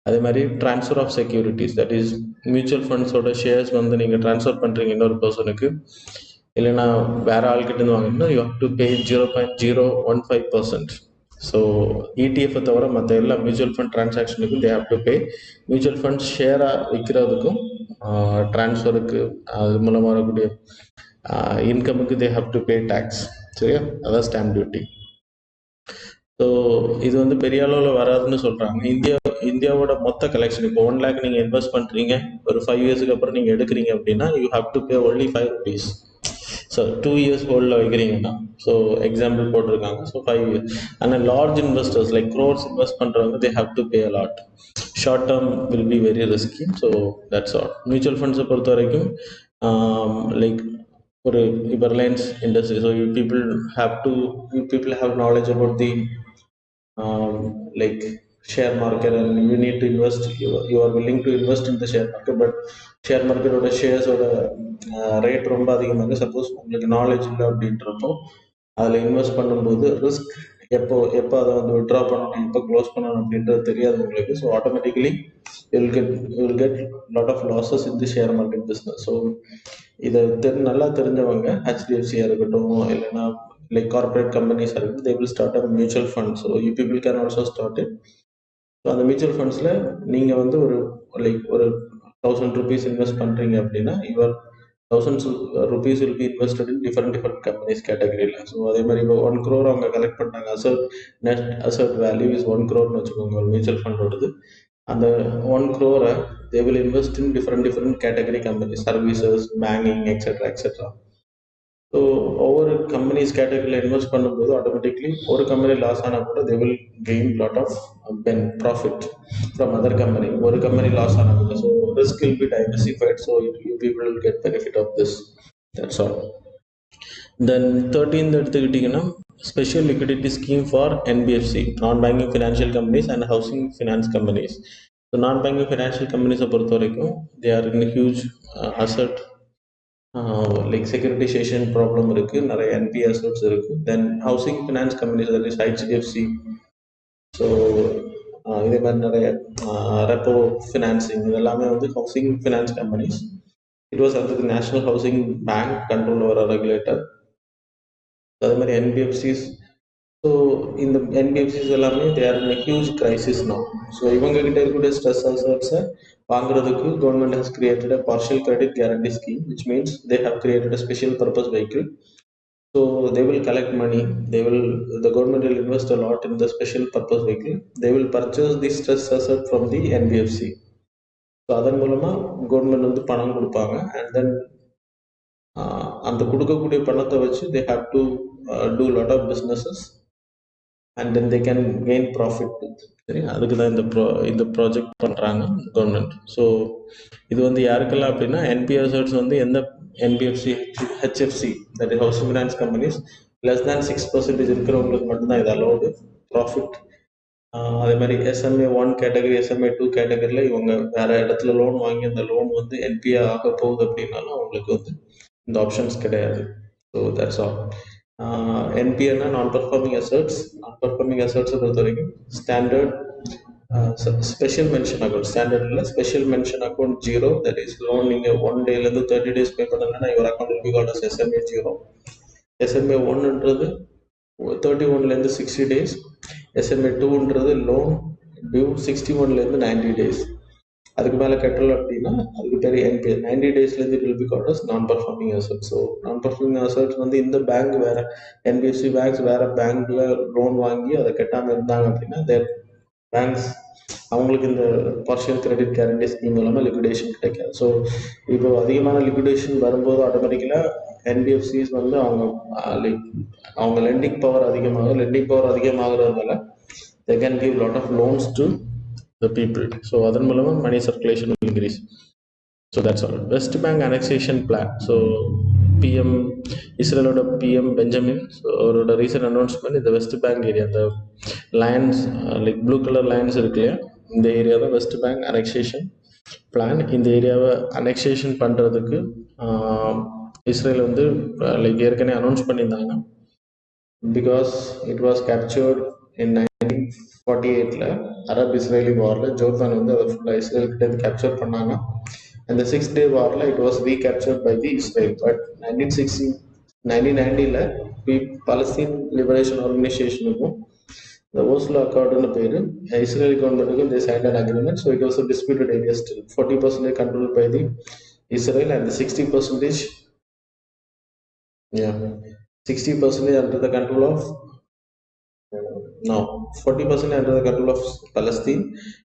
அதே மாதிரி transfer of securities, that is mutual ஃபண்ட்ஸோட shares வந்து நீங்கள் transfer பண்ணுறீங்க இன்னொரு பர்சனுக்கு, இல்லைன்னா வேற ஆள்கிட்ட வாங்கினா you have to pay 0.015%. So ETF தவிர மற்ற எல்லா மியூச்சுவல் ஃபண்ட் டிரான்சாக்ஷனுக்கும் they have to pay. Mutual fund ஷேராக விற்கிறதுக்கும் ட்ரான்ஸ்ஃபருக்கு அது மூலமாக வரக்கூடிய இன்கமுக்கு they have to pay tax. சரியா, அதான் ஸ்டாம்ப் டியூட்டி. ஸோ இது வந்து பெரிய அளவில் வராதுன்னு சொல்கிறாங்க. இந்தியாவோட மொத்த கலெக்ஷன் இப்போ 1 lakh நீங்கள் இன்வெஸ்ட் பண்ணுறீங்க, ஒரு 5 yearsக்கு அப்புறம் நீங்கள் எடுக்கிறீங்க அப்படின்னா you have to pay only 5 rupees. So 2 years ஹோல்டில் வைக்கிறீங்கன்னா, ஸோ எக்ஸாம்பிள் போட்டிருக்காங்க. So 5 years. ஆனால் large investors like crores invest பண்ணுறவங்க they have to pay a lot. Short term will be very risky. So that's all. Mutual ஃபண்ட்ஸை பொறுத்த வரைக்கும் like ஒரு இப்போ Reliance industry, so you people have knowledge about the like share market, and you need to invest, you are willing to invest in the share market, but share market ஓட shares ஓட rate ரொம்ப அதிகமாக, suppose உங்களுக்கு knowledge இல்லை அப்படின்றப்போ அதில் invest பண்ணும்போது risk எப்போ அதை வந்து விட்ரா பண்ணணும், எப்போ க்ளோஸ் பண்ணணும் அப்படின்றது தெரியாது உங்களுக்கு. So automatically will get lot of losses in the share market business. So இதை நல்லா தெரிஞ்சவங்க ஹெச்டிஎஃப்சியாக இருக்கட்டும், இல்லைன்னா like corporate companies are, they will start a mutual fund. So you people can also start it. So அந்த mutual ஃபண்ட்ஸில் நீங்கள் வந்து ஒரு like ஒரு 1000 rupees இன்வெஸ்ட் பண்ணுறீங்க அப்படின்னா your 1000 rupees will be invested in different companies கேட்டகரியில். ஸோ அதே மாதிரி இப்போ 1 crore அவங்க கலெக்ட் பண்ணுறாங்க, net asset value is 1 crore வச்சுக்கோங்க ஒரு மியூச்சுவல் ஃபண்டோடது. அந்த 1 crore they will invest in different category companies, services, banking, etcetera. So ஒவ்வொரு கம்பெனிஸ் கேட்டகரியில் இன்வெஸ்ட் பண்ணும்போது ஆட்டோமேட்டிக்லி ஒரு கம்பெனி லாஸ் ஆனால் கூட they will gain lot of profit from other company. ஒரு கம்பெனி லாஸ் ஆனால் கூட, so risk will be diversified. So you people will get benefit of this. That's all. Then 13th எடுத்துக்கிட்டிங்கன்னா special liquidity scheme for NBFC, non banking financial companies and housing finance companies. So non banking financial கம்பெனிஸை பொறுத்த வரைக்கும் they are in huge asset like securitisation problem இருக்குது, நிறைய NP assets இருக்குது. Then housing finance companies, that is HDFC. So இதே மாதிரி நிறைய repo financing, இதெல்லாமே வந்து housing finance companies. It was under national housing bank control வர ரெகுலேட்டர். அதே மாதிரி என்பிஎஃப்சிஸ். ஸோ இந்த என்பிஎஃப்சிஸ் எல்லாமே they are in huge crisis now. So இவங்க கிட்ட இருக்கக்கூடிய ஸ்ட்ரெஸ் அசட்ஸை வாங்குறதுக்கு government has created a partial credit guarantee scheme, which means they have created a special purpose vehicle. So they will collect money, the government will invest a lot in the special purpose vehicle. They will purchase the stress asset from the NBFC. So அதன் மூலமாக government வந்து பணம் கொடுப்பாங்க. And then அந்த கொடுக்கக்கூடிய பணத்தை வச்சு they have to do lot of businesses and then they can gain profit. சரி, அதுக்கு தான் இந்த ப்ராஜெக்ட் பண்ணுறாங்க கவர்மெண்ட். ஸோ இது வந்து யாருக்கெல்லாம் அப்படின்னா என்பிஎஸ்எட்ஸ் வந்து எந்த NBFC, HFC, that is housing finance companies less than 6% இருக்கிறவங்களுக்கு மட்டும்தான் இது அலோடு ப்ராஃபிட். அதே மாதிரி எஸ்எம்ஏ 1 கேட்டகரி, எஸ்எம்ஏ 2 கேட்டகரியில் இவங்க வேற இடத்துல லோன் வாங்கி அந்த லோன் வந்து என்பிஏ ஆக போகுது அப்படின்னாலும் அவங்களுக்கு வந்து இந்த ஆப்ஷன்ஸ் கிடையாது. So that's all. என்பிஏனா non performing assets. Non performing அசட்ஸை பொறுத்த வரைக்கும் standard, special mention account, standard இல்லை special mention account 0, that is loan நீங்கள் 1 டேலேருந்து 30 days பே பண்ணலன்னா your account will be called as SMA 0. SMA 1ன்றது 31லேருந்து 60 days. எஸ்எம்ஏ 2ன்றது லோன் டியூ 61லேருந்து 90 days. அதுக்கு மேலே கட்டல அப்படின்னா அதுக்கு பேர் என்பிஏ. 90 daysலேருந்து it will be called as non performing assets. So நான் பர்ஃபார்மிங் அசட்ஸ் வந்து இந்த பேங்க் வேற, என்பிஎஃப்சி பேங்க்ஸ் வேற பேங்க்ல லோன் வாங்கி அதை கட்டாமல் இருந்தாங்க அப்படின்னா தேர் பேங்க்ஸ் அவங்களுக்கு இந்த பார்ஷியல் கிரெடிட் கேரண்டி ஸ்கீம் மூலமாக லிக்விடேஷன் கிடைக்காது. ஸோ இப்போ அதிகமான லிக்விடேஷன் வரும்போது ஆட்டோமேட்டிக்கலாக என்பிஎஃப்சிஸ் வந்து அவங்க லைக் அவங்க லெண்டிங் பவர் அதிகமாகிறதுனால they can give lot of loans to the people. So அதன் மூலமா money circulation will increase. So that's all. West Bank annexation plan. So PM இஸ்ரேலோட PM பெஞ்சமின் அவரோட ரீசன்ட் அனௌன்ஸ்மெண்ட் இந்த west bank area, இந்த lines like blue colour lines இருக்கு இல்லையா, இந்த area தான் வெஸ்ட் பேங்க் அனெக்சேஷன் பிளான். இந்த ஏரியாவை அனெக்சேஷன் பண்ணுறதுக்கு இஸ்ரேல் வந்து லைக் ஏற்கனவே அனௌன்ஸ் பண்ணியிருந்தாங்க. Because it was captured in 1948 Arab Israeli வாரில் ஜோர்தான் வந்து அதை ஃபுல்லாக இஸ்ரேல்கிட்ட கேப்சர் பண்ணாங்க. அந்த 6 day வாரில் it was recaptured by the Israel. But 1990 Palestine liberation ஆர்கனைசேஷனுக்கும் இந்த ஓஸ்லோ அக்கார்டுன்னு பேர் இஸ்ரேல் கவர்மெண்ட்டுக்கும் they signed an agreement. So it was a disputed area still. 40% controlled by the Israel and the 60% 60% under the control of now 40% under the control of Palestine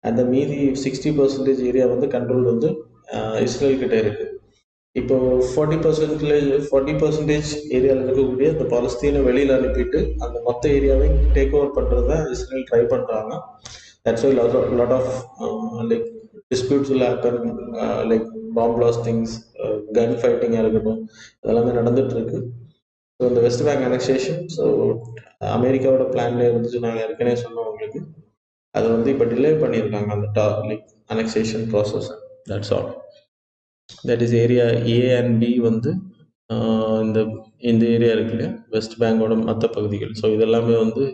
and the மீதி 60% area வந்து control வந்து Israel கிட்ட இருக்கு. இப்போ 40% ஏரியாவில் இருக்கக்கூடிய இந்த பாலஸ்தீனை வெளியில் அனுப்பிட்டு அந்த மொத்த ஏரியாவை டேக் ஓவர் பண்ணுறது தான் இஸ்ரேல் ட்ரை பண்ணுறாங்க. That's why lot of like disputes will happen, like bomb blastings, gun ஃபைட்டிங்காக இருக்கட்டும், அதெல்லாமே நடந்துட்டு இருக்கு. ஸோ இந்த வெஸ்ட் பேங்க் அனெக்சேஷன் அமெரிக்காவோட பிளான்ல இருந்துச்சு. நாங்கள் ஏற்கனவே சொன்னோம் உங்களுக்கு, அதை வந்து இப்போ டிலே பண்ணியிருக்காங்க அந்த like annexation process. That's all. That is area A and B வந்து இந்த ஏரியா இருக்கு இல்லையா, வெஸ்ட் பேங்கோட மற்ற பகுதிகள். ஸோ இதெல்லாமே வந்து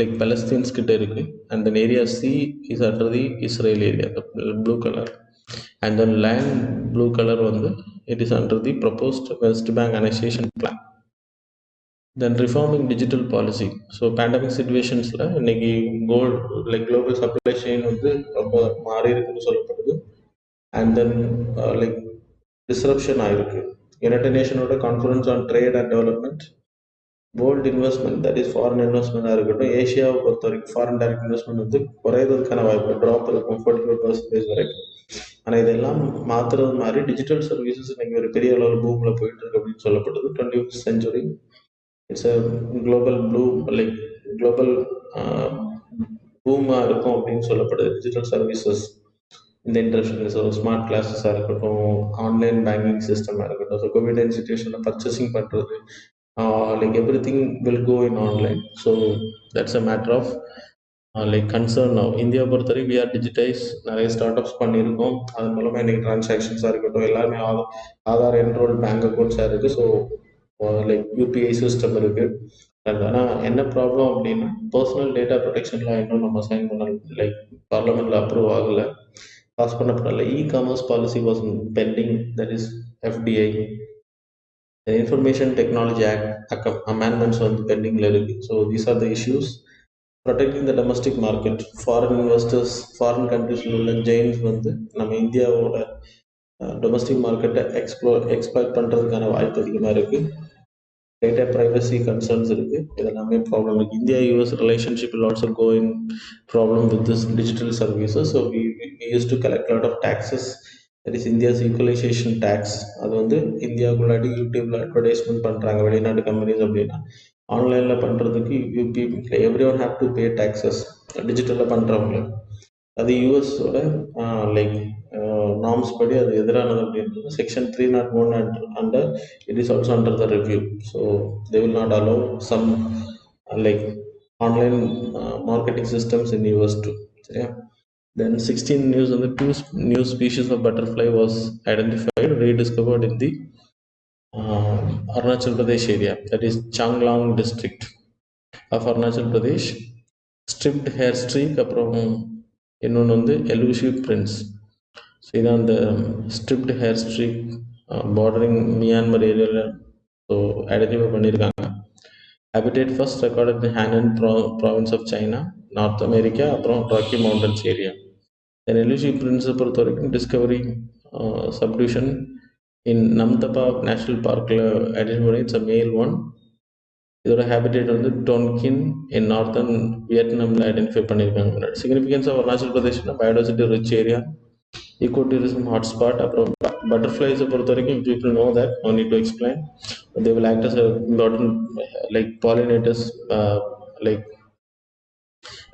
லைக் பலஸ்தீன்ஸ் கிட்ட இருக்கு. And then area C is under the Israel area, blue colour. And the land blue color வந்து it is under the proposed West Bank annexation plan. Then reforming digital policy. So pandemic situationsல இன்னைக்கு gold like global supply chain வந்து ரொம்ப மாறி இருக்குன்னு சொல்லப்படுது. And then like disruption ஆயிருக்கு. United நேஷனோட Conference on Trade and Development, world investment, that is foreign இன்வெஸ்ட்மெண்ட்டாக இருக்கட்டும், ஏஷியாவை பொறுத்த வரைக்கும் ஃபாரின் டைரக்ட் இன்வெஸ்ட்மெண்ட் வந்து குறையிறதுக்கான வாய்ப்பு, ட்ராப் இருக்கும் 45% வரைக்கும். ஆனால் இதெல்லாம் மாற்றுறது மாதிரி டிஜிட்டல் சர்வீசஸ் இன்னைக்கு ஒரு பெரிய அளவில் பூமில் போயிட்டு இருக்கு அப்படின்னு சொல்லப்படுது. 21st century it's a global like global பூமாக இருக்கும் அப்படின்னு சொல்லப்படுது டிஜிட்டல் சர்வீசஸ். இந்த இன்டர்நெட், ஸோ ஸ்மார்ட் கிளாஸஸாக இருக்கட்டும், ஆன்லைன் பேங்கிங் சிஸ்டமாக இருக்கட்டும், ஸோ கோவிட் சிச்சுவேஷனில் பர்ச்சேசிங் பண்ணுறது, like every thing will go in online. So that's a matter of like concern. இந்தியாவை பொறுத்தவரைக்கும் we are digitize, நிறைய ஸ்டார்ட் அப்ஸ் பண்ணியிருக்கோம். அது மூலமாக இன்றைக்கி டிரான்சாக்ஷன்ஸாக இருக்கட்டும் எல்லாருமே ஆதார் என்ரோல்ட் பேங்க் அக்கௌண்ட்ஸாக இருக்குது. ஸோ லைக் யூபிஐ சிஸ்டம் இருக்குது. ஆனால் என்ன ப்ராப்ளம் அப்படின்னா பர்சனல் டேட்டா ப்ரொடெக்ஷன்லாம் இன்னும் நம்ம சைன் பண்ண லைக் பார்லமெண்ட்டில் அப்ரூவ் ஆகலை, பாஸ் பண்ணப்படலை. E-commerce policy was pending, that is FDI. Information technology act amendments வந்து பெண்டிங்கில் இருக்குது. So these are the issues. Protecting the domestic market, foreign investors, foreign கண்ட்ரீஸில் உள்ள ஜெயின்ஸ் வந்து நம்ம இந்தியாவோட டொமஸ்டிக் மார்க்கெட்டை எக்ஸ்ப்ளாய்ட் பண்ணுறதுக்கான வாய்ப்பு அதிகமாக இருக்குது. டேட்டா ப்ரைவசி கன்சர்ன்ஸ் இருக்குது. இதெல்லாமே ப்ராப்ளம் இருக்குது. India US relationship will also go in problem with this digital services. So we used to collect a lot of taxes, that is India's equalisation tax. அது வந்து இந்தியாவுக்குள்ளாடி யூடியூப்ல அட்வர்டைஸ்மெண்ட் பண்ணுறாங்க வெளிநாட்டு companies அப்படின்னா, ஆன்லைனில் பண்ணுறதுக்கு every one have to pay taxes டிஜிட்டலில் பண்ணுறவங்க. அது யூஎஸோட லைக் நார்ம்ஸ் படி அது எதிரானது அப்படின்றது section 301 under it is also under the review. So they will not allow some like online marketing systems in US too. சரியா? Then 16 news and the 2 new species of butterfly was identified, rediscovered in the Arunachal Pradesh area, that is Changlang district of Arunachal Pradesh. Stripped hair streak, அப்புறம் இன்னொன்று வந்து elusive prints. So இதான் அந்த striped hair streak bordering Myanmar ஏரியாவில் so identify பண்ணியிருக்காங்க. Habitat first recorded in Hunan province of China, North America, அப்புறம் Rocky Mountains area. Then elusive பிரின்ஸை பொறுத்த வரைக்கும் discovery subdivision in Namdapha national பார்க்கில் ஐடென்டிஃபை பண்ணி இட்ஸ் அ மேல் ஒன். இதோட habitat வந்து டொன்கின் இன் நார்த்தன் வியட்நாமில் ஐடென்டிஃபை பண்ணியிருக்காங்க. சிக்னிஃபிகன்ஸ் ஆஃப் அருணாச்சல் பிரதேஷ்னா biodiversity rich area, eco tourism hotspot. அப்புறம் பட்டர்ஃப்ளைஸை பொறுத்த வரைக்கும் people know that, no need to explain. They will act as important like pollinators like.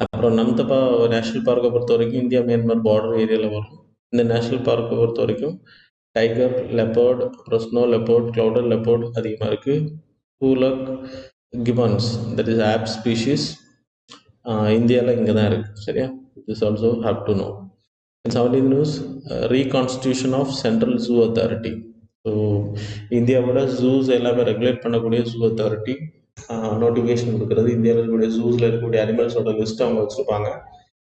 அப்புறம் நம்தபா நேஷ்னல் பார்க்கை பொறுத்த வரைக்கும் இந்தியா மியான்மர் பார்டர் ஏரியாவில் வரும். இந்த நேஷ்னல் பார்க்கை பொறுத்த வரைக்கும் டைகர், லெப்பர்ட், அப்புறம் ஸ்னோ லெப்பர்ட், கிளவுடர் லெப்பர்ட் அதிகமாக இருக்குது. Hoolock gibbons, that is ape species, இந்தியாவில் இங்கே தான் இருக்குது. சரியா? This also have to know. 17th news, reconstitution of central zoo authority. So இந்தியாவோட ஜூஸ் எல்லாமே ரெகுலேட் பண்ணக்கூடிய ஜூ அத்தாரிட்டி நோட்டிஃபிகேஷன் கொடுக்குறது. இந்தியாவில் இருக்கக்கூடிய ஜூஸில் இருக்கக்கூடிய அனிமல்ஸோட லிஸ்ட் அவங்க வச்சுருப்பாங்க.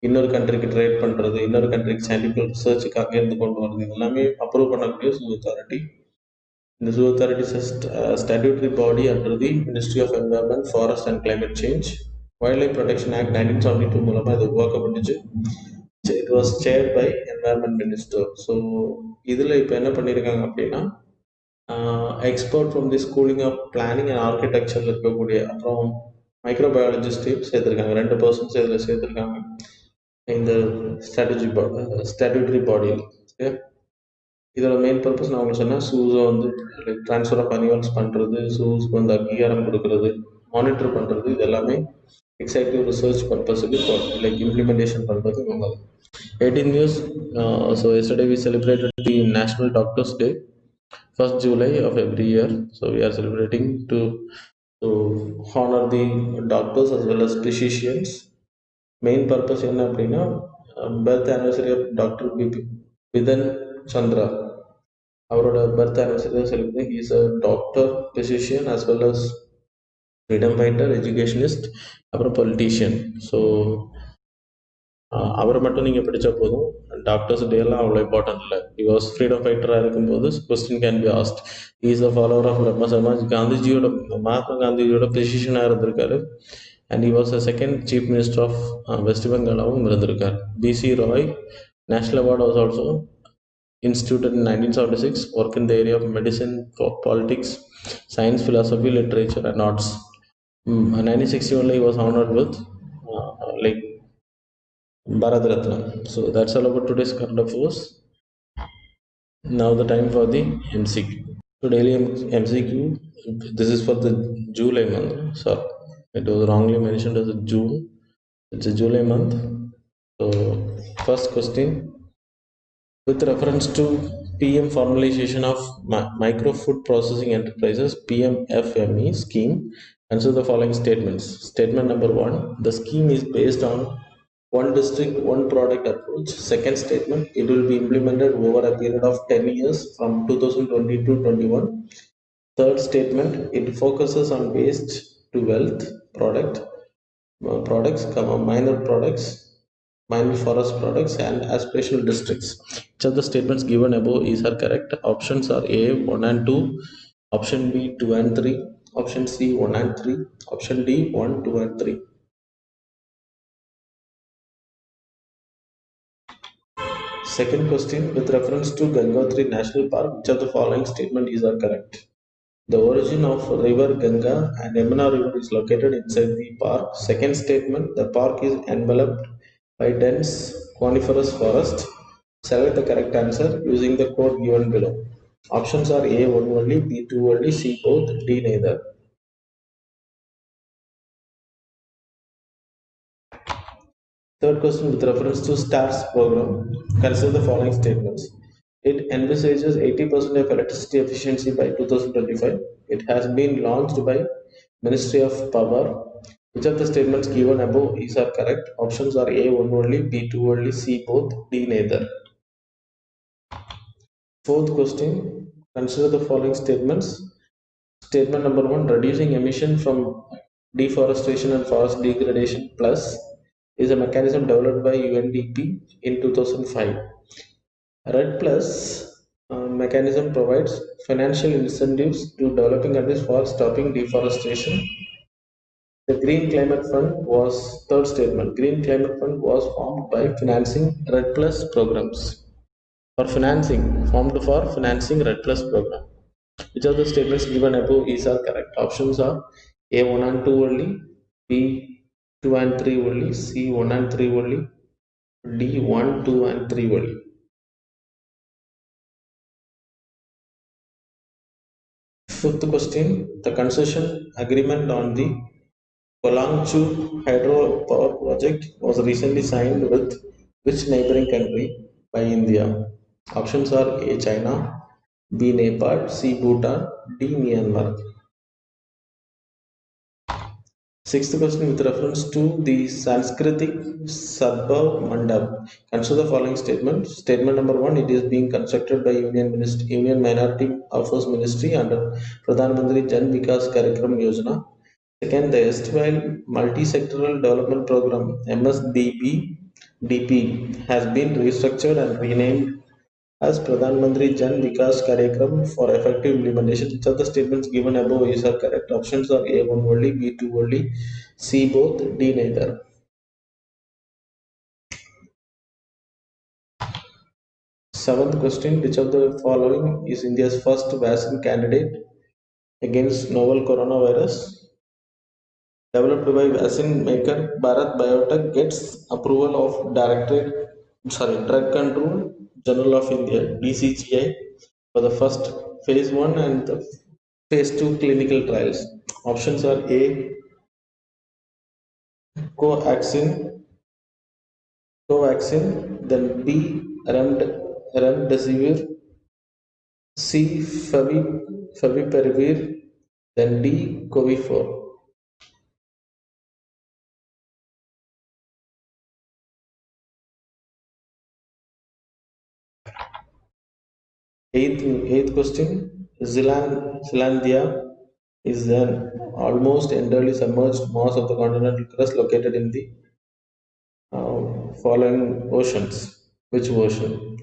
இன்னொரு கண்ட்ரிக்கு ட்ரேட் பண்ணுறது, இன்னொரு கண்ட்ரிக்கு சயின்டிஃபிக் ரிசர்ச்சுக்கு அங்கேருந்து கொண்டு வரது, இது எல்லாமே அப்ரூவ் பண்ணக்கூடிய ஜூ அத்தாரிட்டி. இந்த zoo authority statutory body under the ministry of environment, forest and climate change. Wild life protection act 1972 மூலமாக இது உருவாக்கப்பட்டுச்சு. It was chaired by environment minister. So இதில் இப்போ என்ன பண்ணியிருக்காங்க அப்படின்னா, expert from the schooling of planning and ஆர்கிடெக்சரில் இருக்கக்கூடிய அப்புறம் மைக்ரோபயாலஜிஸ்டையும் சேர்த்துருக்காங்க. 2 பர்சன்ஸ் இதில் சேர்த்துருக்காங்க இந்த ஸ்டாட்யூட்டரி பாடியில். இதோட மெயின் பர்பஸ் நான் உங்களுக்கு சொன்னேன், ஸூஸை வந்து லைக் ட்ரான்ஸ்ஃபர் ஆஃப் அனிமல்ஸ் பண்ணுறது, ஸூஸ்க்கு வந்து அங்கீகாரம் கொடுக்கறது, மானிட்டர் பண்ணுறது, இது எல்லாமே எக்ஸைட்டிவ் ரிசர்ச் பர்பஸுக்கு லைக் இம்ப்ளிமெண்டேஷன் பண்ணுறது இவங்க. 18th news, so yesterday we celebrated the national doctors day, 1st July of every year. So we are celebrating to honor the doctors as well as physicians. Main purpose என்ன அப்படின்னா, birth anniversary of doctor Bidhan Chandra, அவரோட birth anniversary தான் celebrate. He is a doctor, physician as well as freedom fighter, educationist, அப்புறம் politician. So அவரை மட்டும் நீங்கள் படித்தா போதும், டாக்டர்ஸ் டேலாம் அவ்வளோ இம்பார்ட்டன்ட் இல்லை. பிகாஸ் ஃப்ரீடம் ஃபைட்டராக இருக்கும்போது question can be asked. Is a follower of Brahmo Samaj. காந்திஜியோட, மகாத்மா காந்திஜியோட பொசிஷனாக இருந்திருக்காரு. And he was a second chief minister of West பெங்காலாவும் இருந்திருக்கார். BC Roy national award was also instituted in 1976, work in the area of medicine, politics, science, philosophy, literature and arts. 1961 he was honored with like Bharat Ratna. So that's all about today's current affairs. Now the time for the MCQ. So daily MCQ, this is for the July month. Sorry, it was wrongly mentioned as June. It's a July month. So first question, with reference to PM formalization of micro food processing enterprises PMFME scheme, answer the following statements. Statement number 1, the scheme is based on one district, one product approach. Second statement, it will be implemented over a period of 10 years from 2020 to 21. Third statement, it focuses on waste to wealth products, minor products, minor forest products and aspirational districts. Each of the statements given above is correct. Options are A 1 and 2, option B 2 and 3, option C 1 and 3, option D 1, 2 and 3. Second question, with reference to Gangotri National Park, which of the following statement is correct? The origin of river Ganga and Yamuna river is located inside the park. Second statement, the park is enveloped by dense coniferous forest. Select the correct answer using the code given below. Options are A 1 only, B 2 only, C both, D neither. Third question, with reference to STARS program, consider the following statements. It envisages 80% of electricity efficiency by 2025. It has been launched by Ministry of Power. Which of the statements given above is correct? Options are A 1 only, B 2 only, C both, D neither. Fourth question, consider the following statements. Statement number 1, reducing emission from deforestation and forest degradation plus is a mechanism developed by UNDP in 2005. RED plus mechanism provides financial incentives to developing countries for stopping deforestation. The Green Climate Fund was, third statement, Green Climate Fund was formed by financing RED plus programs. Formed for financing RED plus program. Which of the statements given above is correct? Options are A 1 and 2 only, B 2 and 3 only, C 1 and 3 only, D 1, 2 and 3 only. Fifth question, the concession agreement on the Kolangchu hydropower project was recently signed with which neighboring country by India? Options are A. China, B. Nepal, C. Bhutan, D. Myanmar. Sixth question, with reference to the Sanskritic Sadbhav Mandap. Consider the following statement. Statement number one, it is being constructed by Union Minority Affairs Ministry under Pradhan Mantri Jan Vikas Karyakram Yojana. Second, the erstwhile Multi-Sectoral Development Program MSDB DP has been restructured and renamed as Pradhan Mantri Jan Vikas Karyakram for effective implementation. Each of the statements given above is correct. Options are A 1 only, B 2 only, C both, D neither. Seventh question, which of the following is India's first vaccine candidate against novel coronavirus? Developed by vaccine maker Bharat Biotech, gets approval of Drug Control General of India (DCGI) for the first phase 1 and the phase 2 clinical trials. Options are A. Covaxin, then B. Remdesivir, C. Favipiravir, then D. Covifor. Eighth question. Zealandia is an almost entirely submerged mass of the continental crust located in the following oceans. Which ocean?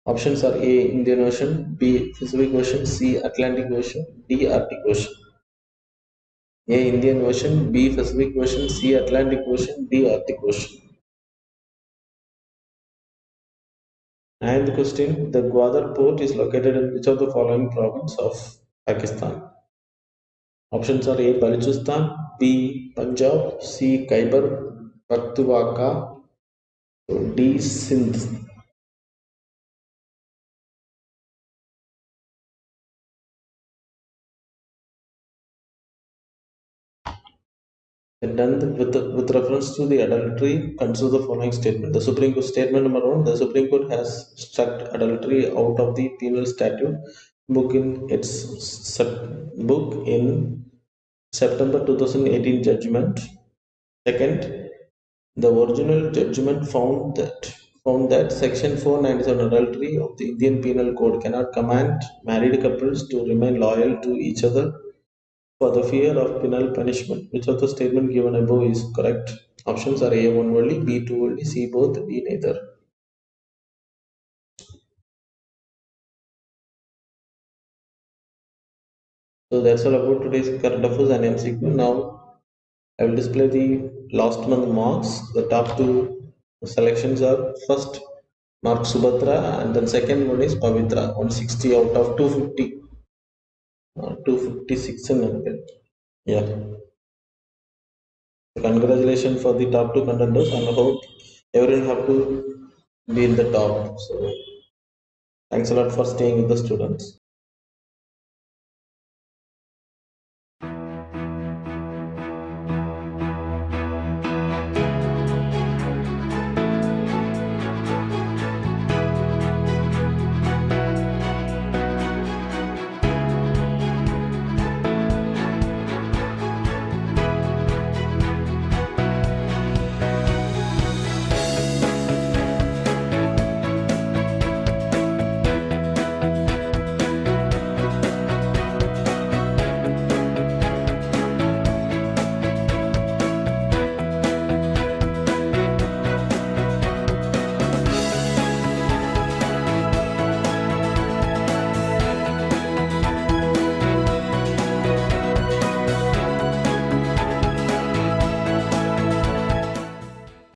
Options are A. Indian Ocean, B. Pacific Ocean, C. Atlantic Ocean, D. Arctic Ocean. A. Indian Ocean, B. Pacific Ocean, C. Atlantic Ocean, D. Arctic Ocean. Ninth question, the GWADAR port is located in which of the following province of Pakistan? Options are A. Balochistan, B. Punjab, C. Khyber Pakhtunkhwa, D. Sindh. Done with reference to the adultery, consider the following statement. Statement number one, the Supreme Court has struck adultery out of the penal statute book in September 2018 judgment. Second, the original judgment found that Section 497 adultery of the Indian Penal Code cannot command married couples to remain loyal to each other for the fear of penal punishment. Which of the statement given above is correct? Options are A 1 only, B 2 only, C both, D neither. So that's all about today's current affairs and MCQ. Now I will display the last month marks. The top two selections are first mark Subhadra and then second one is Pavitra, 160 out of 250. 256 and yeah. Congratulations for the top two contenders and I hope everyone have to be in the top. So thanks a lot for staying with the students.